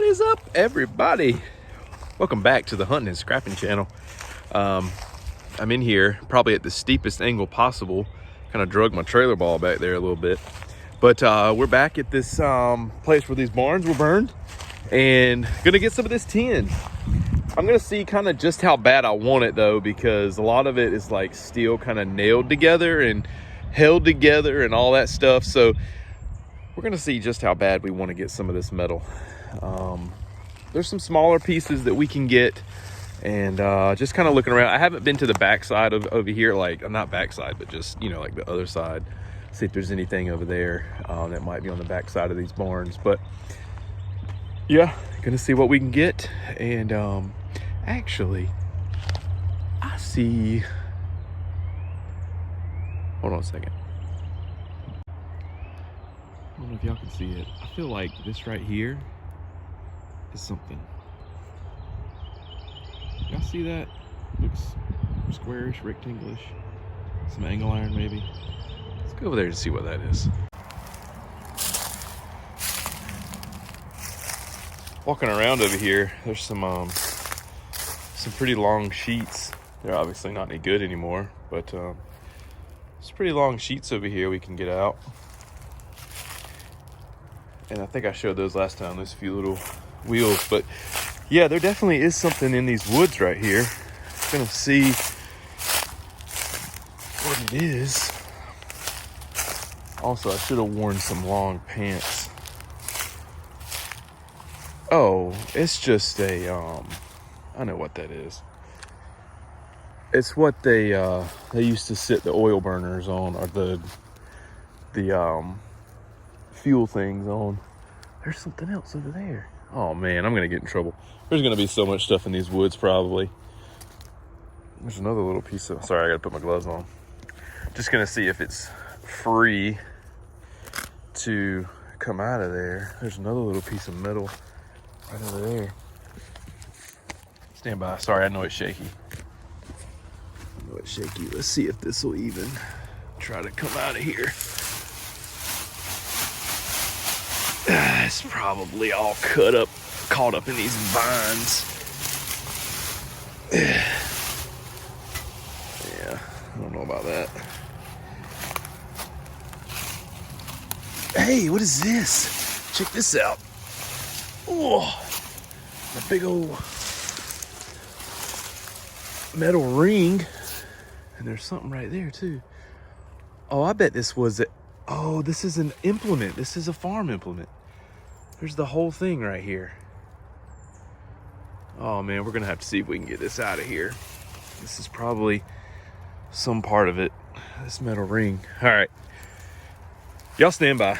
is up, everybody? Welcome back to the hunting and scrapping channel. I'm in here probably at the steepest angle possible. Kind of drug my trailer ball back there a little bit, but we're back at this place where these barns were burned and gonna get some of this tin. I'm gonna see kind of just how bad I want it though, because a lot of it is like steel kind of nailed together and held together and all that stuff. So we're gonna see just how bad we want to get some of this metal. There's some smaller pieces that we can get, and just kind of looking around. I haven't been to the backside of over here, like not backside, but just, you know, like the other side. See if there's anything over there that might be on the backside of these barns. But yeah, gonna see what we can get. And actually, I see. Hold on a second. I don't know if y'all can see it. I feel like this right here is something. Y'all see that? Looks squarish, rectangle-ish. Some angle iron maybe. Let's go over there to see what that is. Walking around over here, there's some pretty long sheets. They're obviously not any good anymore, but some pretty long sheets over here we can get out. And I think I showed those last time, those few little wheels. But yeah, there definitely is something in these woods right here. I'm gonna see what it is. Also, I should have worn some long pants. Oh, it's just a, I know what that is. It's what they used to sit the oil burners on, or the fuel things on. There's something else over there. Oh man, I'm gonna get in trouble. There's gonna be so much stuff in these woods probably. There's another little piece of, sorry, I gotta put my gloves on. Just gonna see if it's free to come out of there. There's another little piece of metal right over there. Stand by, sorry, I know it's shaky. I know it's shaky. Let's see if this will even try to come out of here. It's probably all caught up in these vines. Yeah, I don't know about that. Hey, what is this? Check this out. Oh, a big old metal ring. And there's something right there too. Oh, I bet this was it. Oh, this is an implement. This is a farm implement. There's the whole thing right here. Oh man, we're gonna have to see if we can get this out of here. This is probably some part of it. This metal ring. All right, y'all stand by.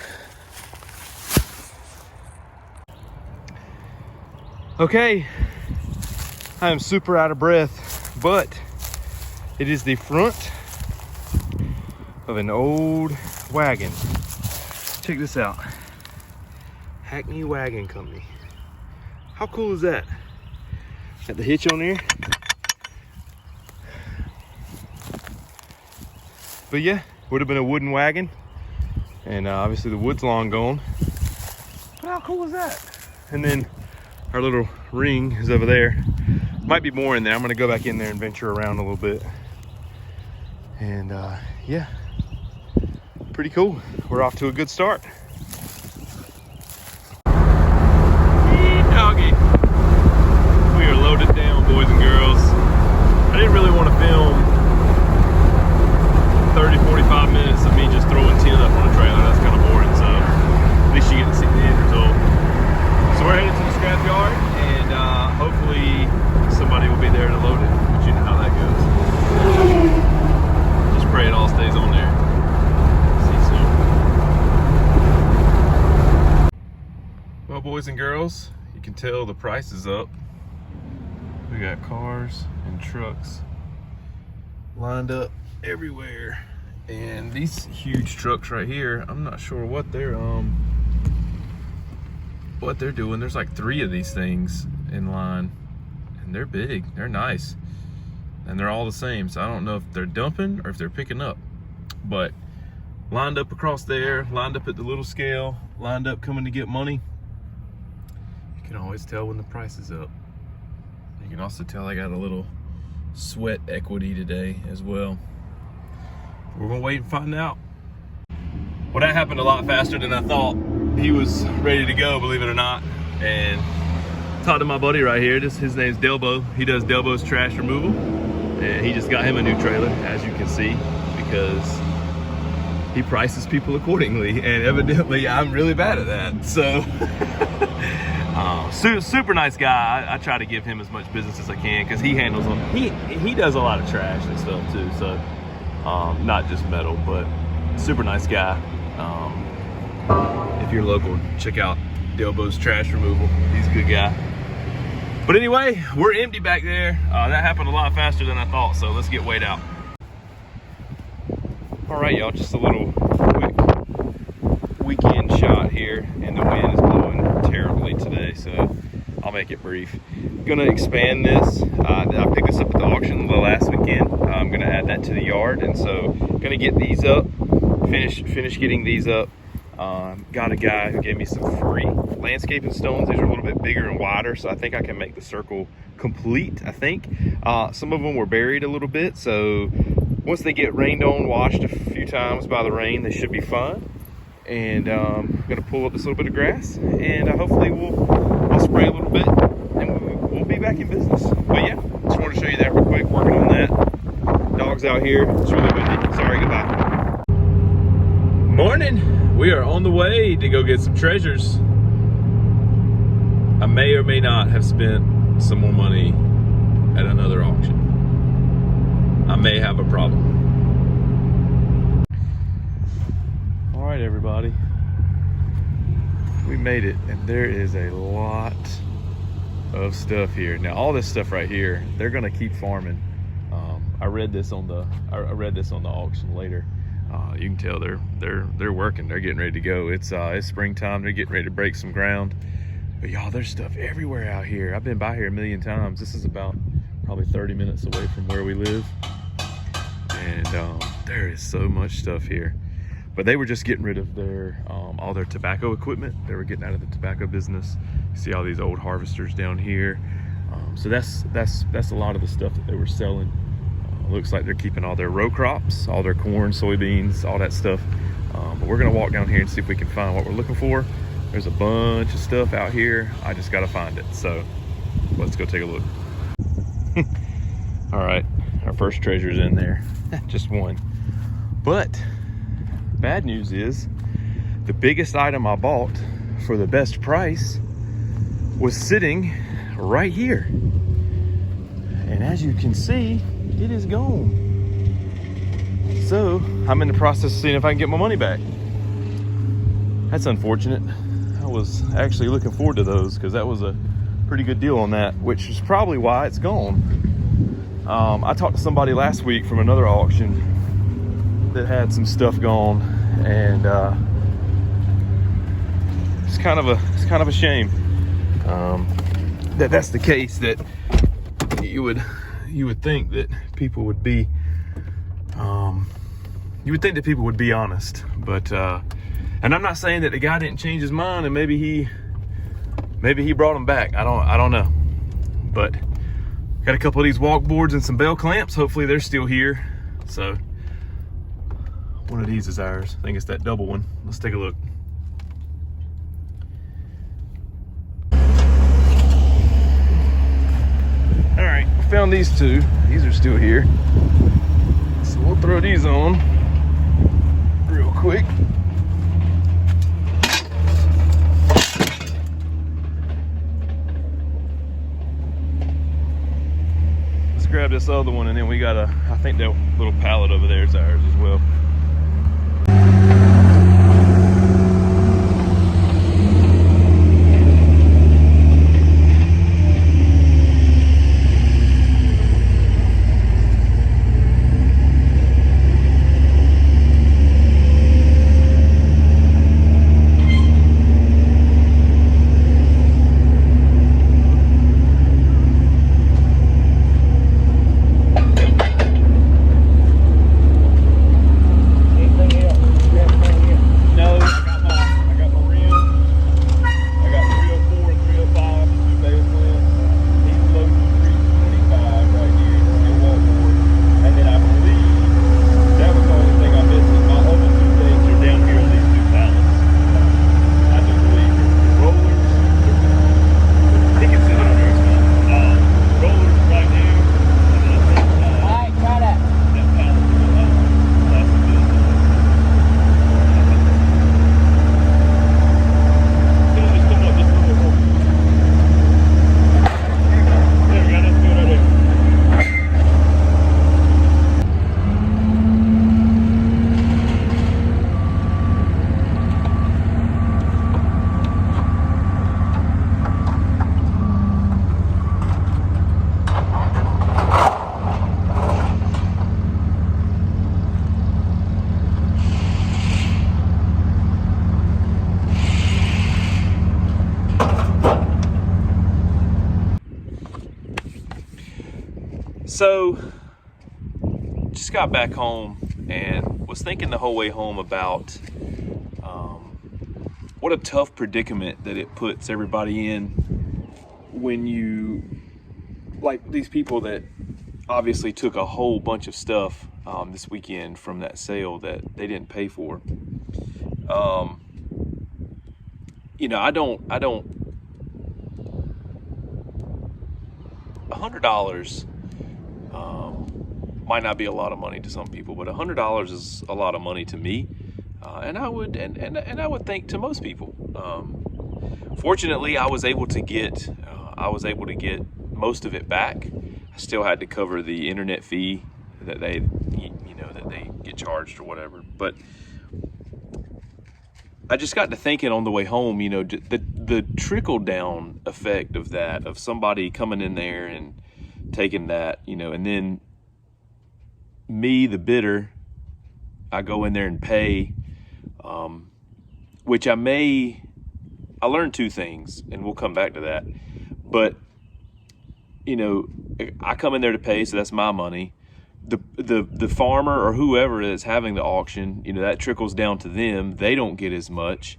Okay, I am super out of breath, but it is the front of an old wagon. Check this out. Hackney Wagon Company. How cool is that? Got the hitch on there. But yeah, would have been a wooden wagon. And obviously the wood's long gone. But how cool is that? And then our little ring is over there. Might be more in there. I'm gonna go back in there and venture around a little bit. And yeah, pretty cool. We're off to a good start. Doggy. We are loaded down, boys and girls. I didn't really want to film 30-45 minutes of me just throwing tin up on a trailer. That's kind of boring, so at least you get to see the end result. So we're headed to the scrap yard, and hopefully somebody will be there to load it, but you know how that goes. Just pray it all stays on there. See you soon. Well, boys and girls, you can tell the price is up. We got cars and trucks lined up everywhere, and these huge trucks right here, I'm not sure what they're doing. There's like 3 of these things in line, and they're big, they're nice, and they're all the same. So I don't know if they're dumping or if they're picking up, but lined up across there, lined up at the little scale, lined up coming to get money. You can always tell when the price is up. You can also tell I got a little sweat equity today as well. We're gonna wait and find out. Well, that happened a lot faster than I thought. He was ready to go, believe it or not. And talked to my buddy right here. His name's Delbo. He does Delbo's trash removal. And he just got him a new trailer, as you can see, because he prices people accordingly. And evidently, I'm really bad at that. So, super nice guy. I try to give him as much business as I can because he handles them. He does a lot of trash and stuff too. So, not just metal, but super nice guy. If you're local, check out Delbo's trash removal. He's a good guy. But anyway, we're empty back there. That happened a lot faster than I thought, so let's get weighed out. All right, y'all, just a little quick weekend shot here, and the wind is blowing terribly today, so I'll make it brief. Gonna expand this. I picked this up at the auction the last weekend. I'm gonna add that to the yard, and so gonna get these up, finish getting these up. Got a guy who gave me some free landscaping stones. These are a little bit bigger and wider, so I think I can make the circle complete, I think. Some of them were buried a little bit, so once they get rained on, washed a few times by the rain, they should be fine. And I'm gonna pull up this little bit of grass, and hopefully I'll spray a little bit, and we'll be back in business. But yeah, just wanted to show you that real quick, working on that. Dogs out here, it's really windy. Sorry, goodbye. Morning. We are on the way to go get some treasures. I may or may not have spent some more money at another auction. I may have a problem. All right, everybody. We made it, and there is a lot of stuff here. Now, all this stuff right here, they're gonna keep farming. I read this on the auction later. You can tell they're working. They're getting ready to go. It's springtime. They're getting ready to break some ground. But y'all, there's stuff everywhere out here. I've been by here a million times. This is about probably 30 minutes away from where we live, and there is so much stuff here. But they were just getting rid of their all their tobacco equipment. They were getting out of the tobacco business. You see all these old harvesters down here. So that's a lot of the stuff that they were selling. Looks like they're keeping all their row crops, all their corn, soybeans, all that stuff. But we're gonna walk down here and see if we can find what we're looking for. There's a bunch of stuff out here. I just gotta find it. So let's go take a look. All right, our first treasure's in there. Just one. But bad news is the biggest item I bought for the best price was sitting right here. And as you can see, it is gone. So I'm in the process of seeing if I can get my money back. That's unfortunate. I was actually looking forward to those because that was a pretty good deal on that, which is probably why it's gone. I talked to somebody last week from another auction that had some stuff gone, and it's kind of a shame that that's the case. That you would think that people would be honest, but and I'm not saying that the guy didn't change his mind and maybe he brought them back. I don't know, but got a couple of these walk boards and some bell clamps. Hopefully they're still here. So one of these is ours. I think it's that double one. Let's take a look. All right, found these two. These are still here. So we'll throw these on real quick. Let's grab this other one, and then we got I think that little pallet over there is ours as well. So, just got back home and was thinking the whole way home about what a tough predicament that it puts everybody in when you, like these people that obviously took a whole bunch of stuff this weekend from that sale that they didn't pay for. You know, I don't, $100 might not be a lot of money to some people, but $100 is a lot of money to me, and I would think to most people. Fortunately, I was able to get most of it back. I still had to cover the internet fee that they get charged or whatever, but I just got to thinking on the way home, you know, the trickle down effect of that, of somebody coming in there and taking that, you know, and then me, the bidder, I go in there and pay, which I learned two things, and we'll come back to that. But, you know, I come in there to pay, so that's my money. The farmer or whoever is having the auction, you know, that trickles down to them. They don't get as much.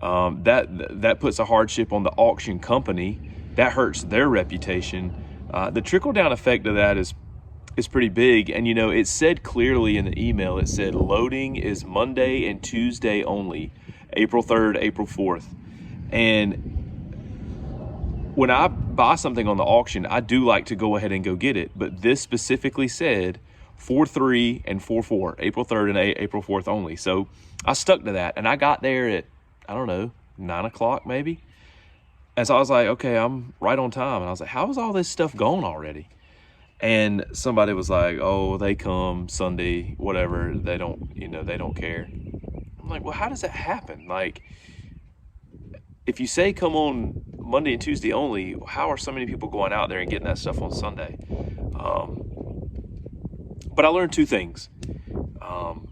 That puts a hardship on the auction company. That hurts their reputation. The trickle down effect of that is pretty big. And, you know, it said clearly in the email, it said loading is Monday and Tuesday only, April 3rd, April 4th. And when I buy something on the auction, I do like to go ahead and go get it. But this specifically said 4/3 and 4/4, April 3rd and April 4th only. So I stuck to that. And I got there at, I don't know, 9 o'clock maybe. And so I was like, okay, I'm right on time. And I was like, how is all this stuff gone already? And somebody was like, oh, they come Sunday, whatever. They don't care. I'm like, well, how does that happen? Like, if you say come on Monday and Tuesday only, how are so many people going out there and getting that stuff on Sunday? But I learned two things. I'm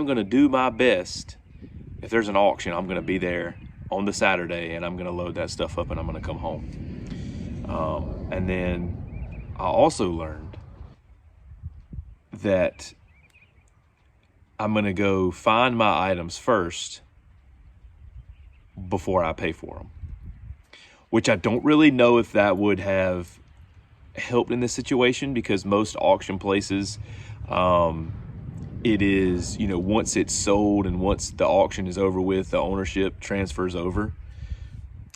going to do my best. If there's an auction, I'm going to be there on the Saturday, and I'm going to load that stuff up, and I'm going to come home. And then I also learned that I'm going to go find my items first before I pay for them, which I don't really know if that would have helped in this situation, because most auction places, it is, you know, once it's sold and once the auction is over with, the ownership transfers over.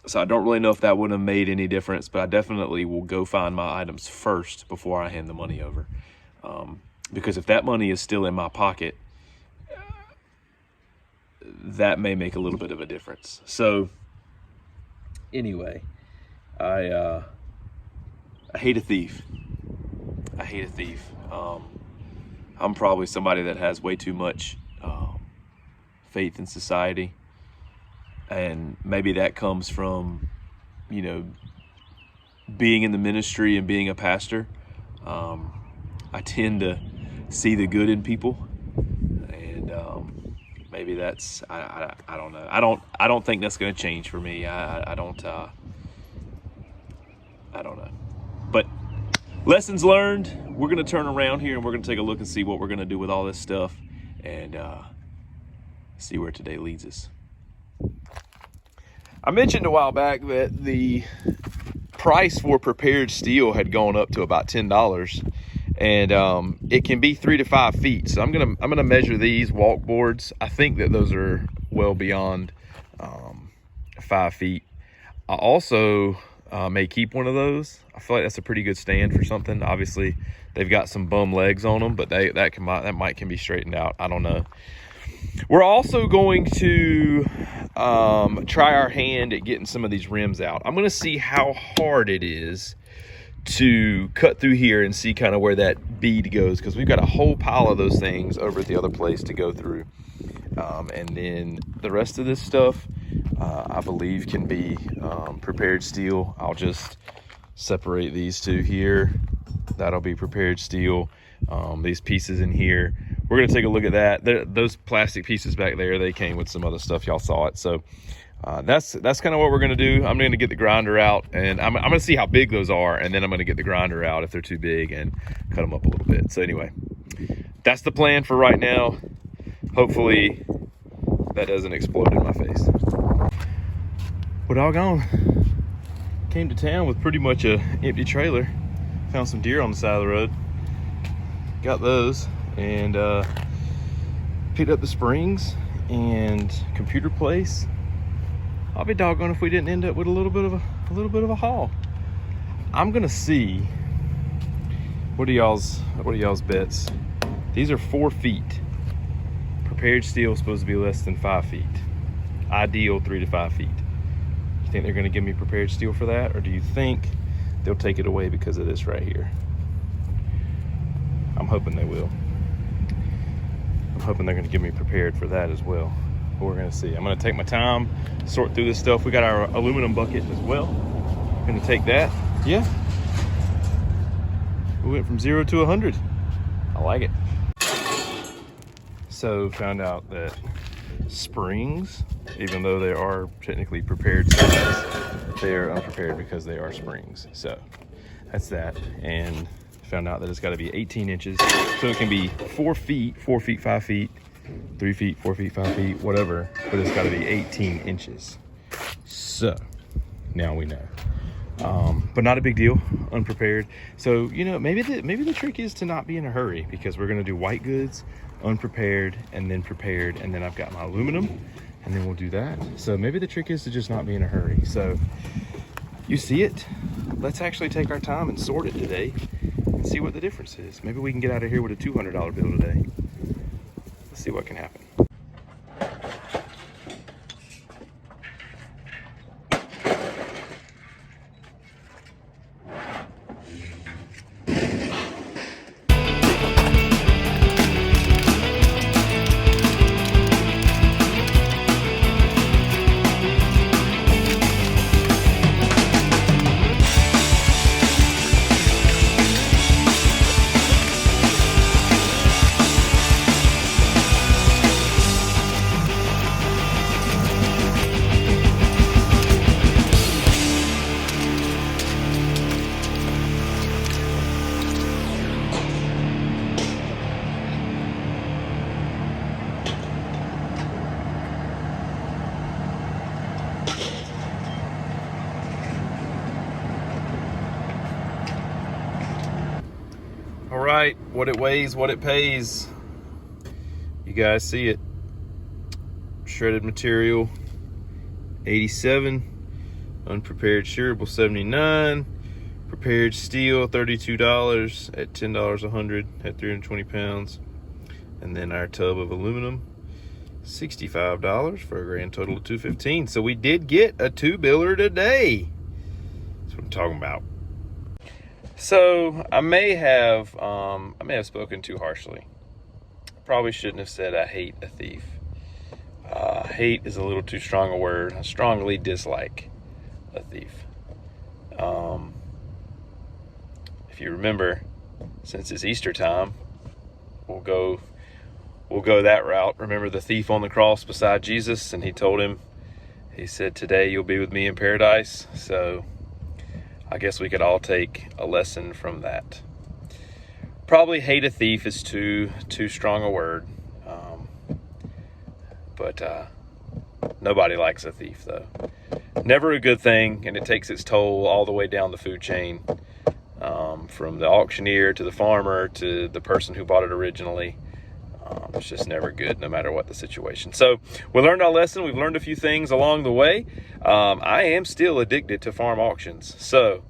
So I don't really know if that would have made any difference, but I definitely will go find my items first before I hand the money over. Because if that money is still in my pocket, that may make a little bit of a difference. So anyway, I hate a thief. I hate a thief. I'm probably somebody that has way too much faith in society. And maybe that comes from, you know, being in the ministry and being a pastor. I tend to see the good in people, and maybe that's, I don't know. I don't think that's going to change for me. I don't know. But lessons learned. We're going to turn around here and we're going to take a look and see what we're going to do with all this stuff, and see where today leads us. I mentioned a while back that the price for prepared steel had gone up to about $10, and it can be 3 to 5 feet. So I'm gonna measure these walk boards. I think that those are well beyond 5 feet. I also may keep one of those. I feel like that's a pretty good stand for something. Obviously, they've got some bum legs on them, but that can be straightened out. I don't know. We're also going to try our hand at getting some of these rims out. I'm going to see how hard it is to cut through here and see kind of where that bead goes, because we've got a whole pile of those things over at the other place to go through. And then the rest of this stuff, I believe, can be prepared steel. I'll just separate these two here. That'll be prepared steel. These pieces in here, we're going to take a look at that. Those plastic pieces back there, they came with some other stuff. Y'all saw it. So that's kind of what we're going to do. I'm going to get the grinder out, and I'm going to see how big those are, and then I'm going to get the grinder out if they're too big and cut them up a little bit. So anyway, that's the plan for right now. Hopefully that doesn't explode in my face. Well, doggone, came to town with pretty much a empty trailer. Found some deer on the side of the road. Got those, and picked up the springs and computer place. I'll be doggone if we didn't end up with a little bit of a haul. I'm gonna see. What are y'all's bets? These are 4 feet. Prepared steel is supposed to be less than 5 feet. Ideal 3 to 5 feet. You think they're gonna give me prepared steel for that, or do you think they'll take it away because of this right here? I'm hoping they will. I'm hoping they're gonna give me prepared for that as well. But we're gonna see. I'm gonna take my time, sort through this stuff. We got our aluminum bucket as well. Gonna take that. Yeah. We went from 0 to 100. I like it. So found out that springs, even though they are technically prepared size, they are unprepared because they are springs. So that's that. And found out that it's got to be 18 inches. So it can be 4 feet, 4 feet, 5 feet, 3 feet, 4 feet, 5 feet, whatever, but it's got to be 18 inches. So now we know. But not a big deal, unprepared. So, you know, maybe the trick is to not be in a hurry, because we're going to do white goods, unprepared, and then prepared. And then I've got my aluminum, and then we'll do that. So maybe the trick is to just not be in a hurry. So you see it. Let's actually take our time and sort it today and see what the difference is. Maybe we can get out of here with a $200 bill today. Let's see what can happen. All right, what it weighs, what it pays. You guys see it. Shredded material, 87. Unprepared shearable, 79. Prepared steel, $32 at $10 a hundred at 320 pounds. And then our tub of aluminum, $65 for a grand total of $215. So we did get a 2-biller today. That's what I'm talking about. So I may have spoken too harshly. Probably shouldn't have said I hate a thief. Hate is a little too strong a word. I strongly dislike a thief. If you remember, since it's Easter time, we'll go that route. Remember the thief on the cross beside Jesus, and he said, "Today you'll be with me in paradise." So I guess we could all take a lesson from that. Probably hate a thief is too strong a word. But nobody likes a thief, though. Never a good thing, and it takes its toll all the way down the food chain, from the auctioneer to the farmer to the person who bought it originally. It's just never good, no matter what the situation. So we learned our lesson. We've learned a few things along the way. I am still addicted to farm auctions, so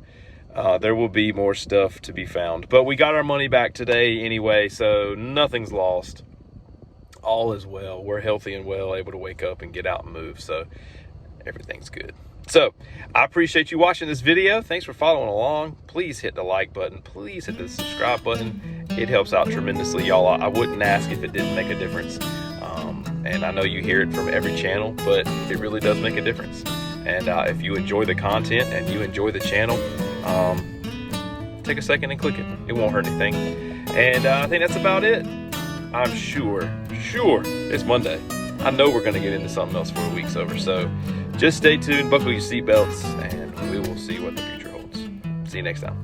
there will be more stuff to be found. But we got our money back today anyway, so nothing's lost. All is well. We're healthy and well, able to wake up and get out and move, so everything's good. So I appreciate you watching this video. Thanks for following along. Please hit the like button. Please hit the subscribe button. It helps out tremendously, y'all. I wouldn't ask if it didn't make a difference. And I know you hear it from every channel, but it really does make a difference. And if you enjoy the content and you enjoy the channel, take a second and click it. It won't hurt anything. And I think that's about it. I'm sure it's Monday. I know we're going to get into something else before the week's over. So just stay tuned, buckle your seatbelts, and we will see what the future holds. See you next time.